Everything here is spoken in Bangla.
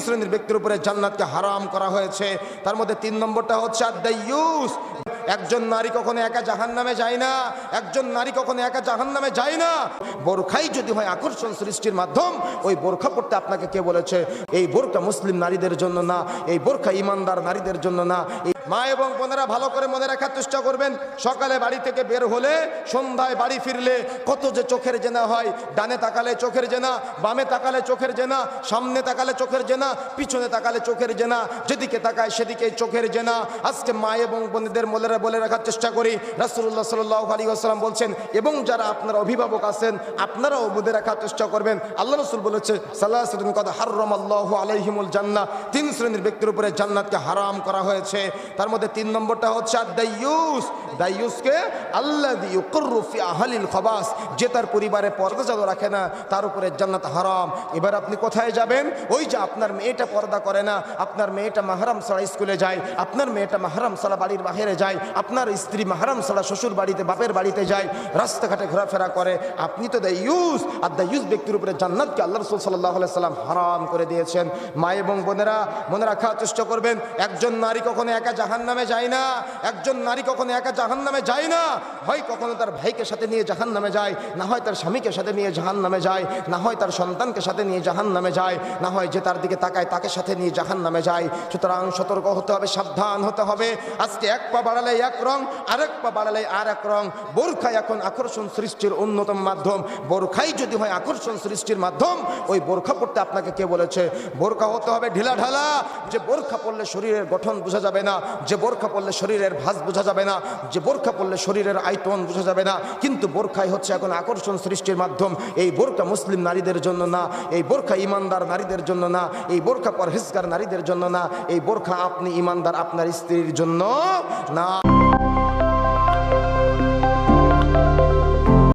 শ্রেণীর ব্যক্তির উপরে জান্নাতকে হারাম করা হয়েছে। তার মধ্যে 3 নম্বরটা হচ্ছে আদ-দাইয়ুস। একজন নারী কখনো একা জাহান্নামে যায় না, একজন নারী কখনো একা জাহান্নামে যায় না। বোরখাই যদি হয় আকর্ষণ সৃষ্টির মাধ্যম, ওই বোরখা পড়তে আপনাকে কে বলেছে? এই বোরখা মুসলিম নারীদের জন্য না, এই বোরখা ইমানদার নারীদের জন্য না। মা এবং বোনেরা ভালো করে মনে রাখার চেষ্টা করবেন, সকালে বাড়ি থেকে বের হলে সন্ধ্যায় বাড়ি ফিরলে কত যে চোখের জেনা হয়। ডানে তাকালে চোখের জেনা, বামে তাকালে চোখের জেনা, সামনে তাকালে চোখের জেনা, পিছনে তাকালে চোখের জেনা, যেদিকে তাকায় সেদিকে চোখের জেনা। আজকে মা এবং বোনেদের বলে রাখার চেষ্টা করি, রাসূলুল্লাহ সাল্লাল্লাহু আলাইহি ওয়াসাল্লাম বলছেন, এবং যারা আপনারা অভিভাবক আছেন আপনারাও বুঝে রাখার চেষ্টা করবেন। আল্লাহ রাসূল বলেছে সালাসাতুন কাদ হারামাল্লাহু আলাইহিমুল জান্নাহ, 3 শ্রেণীর ব্যক্তির উপরে জান্নাতকে হারাম করা হয়েছে। তার মধ্যে 3 নম্বরটা হচ্ছে আদ-দাইয়ুস। দাইয়ুসকে আল্লাযী ইউকিররু ফি আহলিল খাবাস, যে তার পরিবারে পর্দা চালু রাখে না তার উপরে জান্নাত হারাম। এবার আপনি কোথায় যাবেন? ওই যে আপনার মেয়েটা পর্দা করে না, আপনার মেয়েটা মাহরাম ছাড়া স্কুলে যায়, আপনার মেয়েটা মাহরাম ছাড়া বাড়ির বাইরে যায়, আপনার স্ত্রী মাহরাম ছাড়া শ্বশুর বাড়িতে বাপের বাড়িতে যায়, রাস্তাঘাটে ঘোরাফেরা করে, আপনি তো দাইয়ুস। আর দাইয়ুস ব্যক্তির উপরে জান্নাতকে আল্লাহ রাসূল সাল্লাল্লাহু আলাইহি সাল্লাম হারাম করে দিয়েছেন। মা এবং বোনেরা মনে রাখার চেষ্টা করবেন, একজন নারী কখনো একা জাহান্নামে যায় না, একজন নারী কখনো একা জাহান্নামে যায় না। হয় কখনো তার ভাইকে সাথে নিয়ে জাহান্নামে যায়, না হয় তার স্বামীকে সাথে নিয়ে জাহান্নামে যায়, না হয় তার সন্তানকে সাথে নিয়ে জাহান্নামে যায়, না হয় যে তার দিকে তাকায় তাকে সাথে নিয়ে জাহান্নামে যায়। সুতরাং সতর্ক হতে হবে, সাবধান হতে হবে। আজকে এক পা বাড়ালে এক রং, আরেক পা বাড়ালে আর এক রং। বোরখা এখন আকর্ষণ সৃষ্টির অন্যতম মাধ্যম। বোরখাই যদি হয় আকর্ষণ সৃষ্টির মাধ্যম, ওই বোরখা পড়তে আপনাকে কে বলেছে? বোরখা হতে হবে ঢিলা ঢালা, যে বোরখা পড়লে শরীরের গঠন বোঝা যাবে না, যে বোরখা পড়লে শরীরের ভাঁজ বোঝা যাবে না, যে বোরখা পড়লে শরীরের আয়তন বোঝা যাবে না। কিন্তু বোরখাই হচ্ছে এখন আকর্ষণ সৃষ্টির মাধ্যম। এই বোরখা মুসলিম নারীদের জন্য না, এই বোরখা ইমানদার নারীদের জন্য না, এই বোরখা পরহেজগার নারীদের জন্য না, এই বোরখা আপনি ইমানদার আপনার স্ত্রীর জন্য না।